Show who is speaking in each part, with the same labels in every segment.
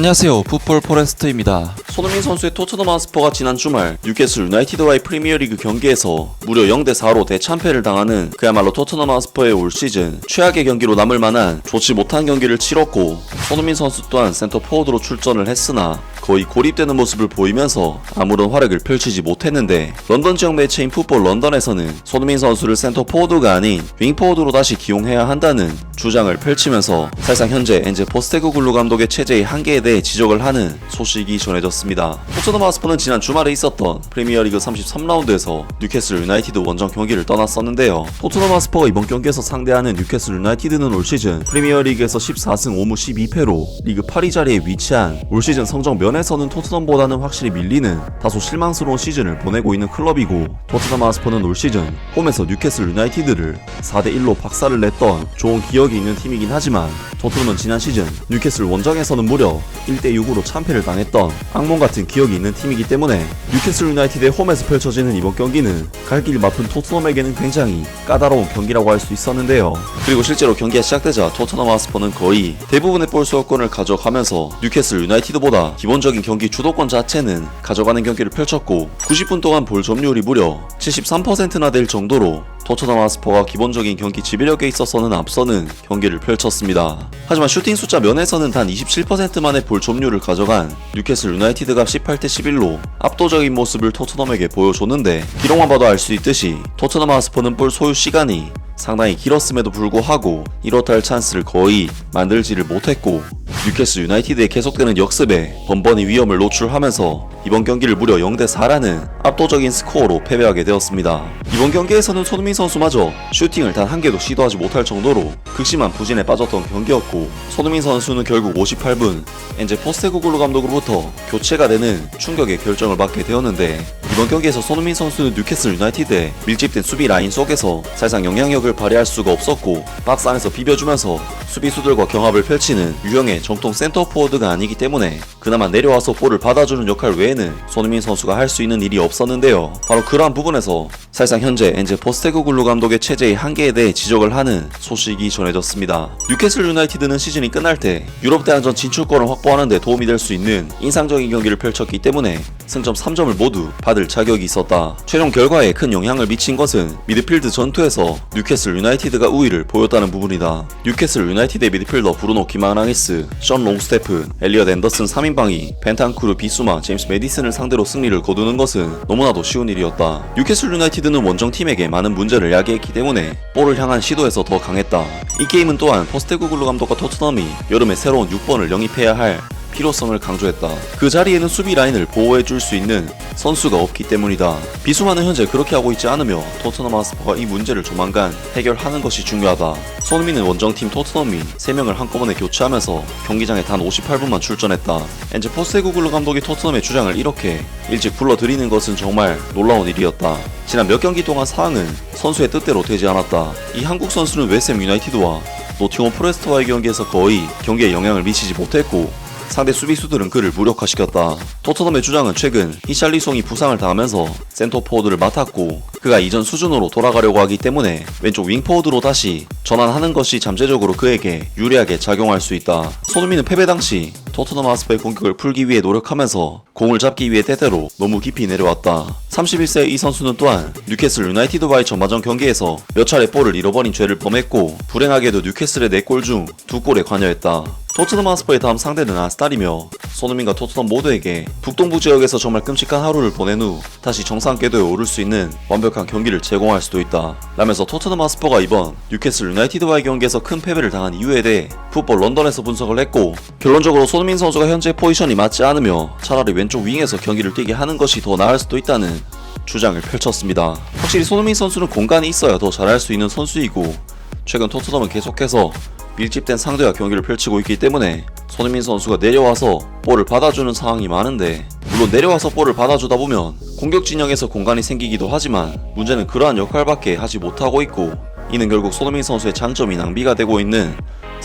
Speaker 1: 안녕하세요, 풋볼 포레스트입니다.
Speaker 2: 손흥민 선수의 토트넘 핫스퍼가 지난 주말 뉴캐슬 유나이티드와의 프리미어리그 경기에서 무려 0대4로 대참패를 당하는 그야말로 토트넘 핫스퍼의 올 시즌 최악의 경기로 남을 만한 좋지 못한 경기를 치렀고, 손흥민 선수 또한 센터 포워드로 출전을 했으나 거의 고립되는 모습을 보이면서 아무런 활약을 펼치지 못했는데, 런던 지역 매체인 풋볼 런던에서는 손흥민 선수를 센터 포워드가 아닌 윙 포워드로 다시 기용해야 한다는 주장을 펼치면서 사실상 현재 엔제 포스테코글루 감독의 체제의 한계에 대해 지적을 하는 소식이 전해졌습니다. 토트넘 핫스퍼는 지난 주말에 있었던 프리미어리그 33라운드에서 뉴캐슬 유나이티드 원정 경기를 떠났었는데요. 토트넘 핫스퍼가 이번 경기에서 상대하는 뉴캐슬 유나이티드는 올 시즌 프리미어리그에서 14승 5무 12패로 리그 8위 자리에 위치한, 올 시즌 성적 면에서는 토트넘보다는 확실히 밀리는 다소 실망스러운 시즌을 보내고 있는 클럽이고, 토트넘 핫스퍼는 올 시즌 홈에서 뉴캐슬 유나이티드를 4대1로 박살을 냈던 좋은 기억이 있는 팀이긴 하지만, 토트넘은 지난 시즌 뉴캐슬 원정에서는 무려 1대6으로 참패를 당했던 악몽 같은 기억이 있는 팀이기 때문에 뉴캐슬 유나이티드의 홈에서 펼쳐지는 이번 경기는 갈 길 바쁜 토트넘에게는 굉장히 까다로운 경기라고 할 수 있었는데요. 그리고 실제로 경기가 시작되자 토트넘 핫스퍼는 거의 대부분의 볼 소유권을 가져가면서 뉴캐슬 유나이티드보다 기본적인 경기 주도권 자체는 가져가는 경기를 펼쳤고, 90분 동안 볼 점유율이 무려 73%나 될 정도로 토트넘 핫스퍼가 기본적인 경기 지배력에 있어서는 앞서는 경기를 펼쳤습니다. 하지만 슈팅 숫자 면에서는 단 27%만의 볼 점유율을 가져간 뉴캐슬 유나이티드가 18대 11로 압도적인 모습을 토트넘에게 보여줬는데, 기록만 봐도 알 수 있듯이 토트넘 핫스퍼는 볼 소유 시간이 상당히 길었음에도 불구하고 이렇다 할 찬스를 거의 만들지를 못했고, 뉴캐슬 유나이티드의 계속되는 역습에 번번이 위험을 노출하면서 이번 경기를 무려 0대4라는 압도적인 스코어로 패배하게 되었습니다. 이번 경기에서는 손흥민 선수마저 슈팅을 단 한 개도 시도하지 못할 정도로 극심한 부진에 빠졌던 경기였고, 손흥민 선수는 결국 58분 엔제 포스테코글루 감독으로부터 교체가 되는 충격의 결정을 받게 되었는데, 이번 경기에서 손흥민 선수는 뉴캐슬 유나이티드의 밀집된 수비 라인 속에서 사실상 영향력을 발휘할 수가 없었고, 박스 안에서 비벼주면서 수비수들과 경합을 펼치는 유형의 정통 센터 포워드가 아니기 때문에 그나마 내려와서 볼을 받아주는 역할 외에는 손흥민 선수가 할 수 있는 일이 없었는데요. 바로 그러한 부분에서 사실상 현재 엔제 포스테코글루 감독의 체제의 한계에 대해 지적을 하는 소식이 전해졌습니다. 뉴캐슬 유나이티드는 시즌이 끝날 때 유럽 대항전 진출권을 확보하는 데 도움이 될 수 있는 인상적인 경기를 펼쳤기 때문에 승점 3점을 모두 받을 자격이 있었다. 최종 결과에 큰 영향을 미친 것은 미드필드 전투에서 뉴캐슬 유나이티드가 우위를 보였다는 부분이다. 뉴캐슬 유나이티드의 미드필더 브루노 기마랑이스, 션 롱스테프, 엘리엇 앤더슨 3인방이 벤탄쿠르, 비수마, 제임스 메디슨을 상대로 승리를 거두는 것은 너무나도 쉬운 일이었다. 뉴캐슬 유나이티드는 원정팀에게 많은 문제를 야기했기 때문에 볼을 향한 시도에서 더 강했다. 이 게임은 또한 포스테코글루 감독과 토트넘이 여름에 새로운 6번을 영입해야 할 필요성을 강조했다. 그 자리에는 수비 라인을 보호해줄 수 있는 선수가 없기 때문이다. 비수마는 현재 그렇게 하고 있지 않으며 토트넘 핫스퍼가 이 문제를 조만간 해결하는 것이 중요하다. 손흥민은 원정팀 토트넘이 3명을 한꺼번에 교체하면서 경기장에 단 58분만 출전했다. 엔제 포스테코글루 감독이 토트넘의 주장을 이렇게 일찍 불러들이는 것은 정말 놀라운 일이었다. 지난 몇 경기 동안 상황은 선수의 뜻대로 되지 않았다. 이 한국 선수는 웨스트햄 유나이티드와 노팅엄 포레스트와의 경기에서 거의 경기에 영향을 미치지 못했고, 상대 수비수들은 그를 무력화시켰다. 토트넘의 주장은 최근 히샬리송이 부상을 당하면서 센터 포워드를 맡았고, 그가 이전 수준으로 돌아가려고 하기 때문에 왼쪽 윙 포워드로 다시 전환하는 것이 잠재적으로 그에게 유리하게 작용할 수 있다. 손흥민은 패배 당시 토트넘 핫스퍼의 공격을 풀기 위해 노력하면서 공을 잡기 위해 때때로 너무 깊이 내려왔다. 31세의 이 선수는 또한 뉴캐슬 유나이티드와의 전반전 경기에서 몇 차례 볼을 잃어버린 죄를 범했고, 불행하게도 뉴캐슬의 4골 중 2골에 관여했다. 토트넘 핫스퍼의 다음 상대는 아스날이며, 손흥민과 토트넘 모두에게 북동부 지역에서 정말 끔찍한 하루를 보낸 후 다시 정상 궤도에 오를 수 있는 완벽한 경기를 제공할 수도 있다 라면서 토트넘 핫스퍼가 이번 뉴캐슬 유나이티드와의 경기에서 큰 패배를 당한 이유에 대해 풋볼 런던에서 분석을 했고, 결론적으로 손흥민 선수가 현재 포지션이 맞지 않으며 차라리 왼쪽 윙에서 경기를 뛰게 하는 것이 더 나을 수도 있다는 주장을 펼쳤습니다. 확실히 손흥민 선수는 공간이 있어야 더 잘할 수 있는 선수이고, 최근 토트넘은 계속해서 밀집된 상대와 경기를 펼치고 있기 때문에 손흥민 선수가 내려와서 볼을 받아주는 상황이 많은데, 물론 내려와서 볼을 받아주다 보면 공격 진영에서 공간이 생기기도 하지만 문제는 그러한 역할밖에 하지 못하고 있고, 이는 결국 손흥민 선수의 장점이 낭비가 되고 있는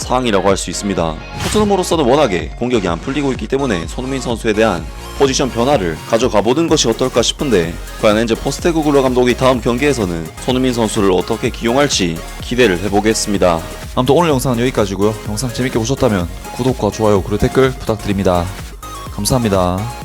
Speaker 2: 상황이라고 할 수 있습니다. 토트넘으로서는 워낙에 공격이 안 풀리고 있기 때문에 손흥민 선수에 대한 포지션 변화를 가져가 보는 것이 어떨까 싶은데, 과연 엔제 포스테코글루 감독이 다음 경기에서는 손흥민 선수를 어떻게 기용할지 기대를 해보겠습니다.
Speaker 1: 아무튼 오늘 영상은 여기까지고요. 영상 재밌게 보셨다면 구독과 좋아요 그리고 댓글 부탁드립니다. 감사합니다.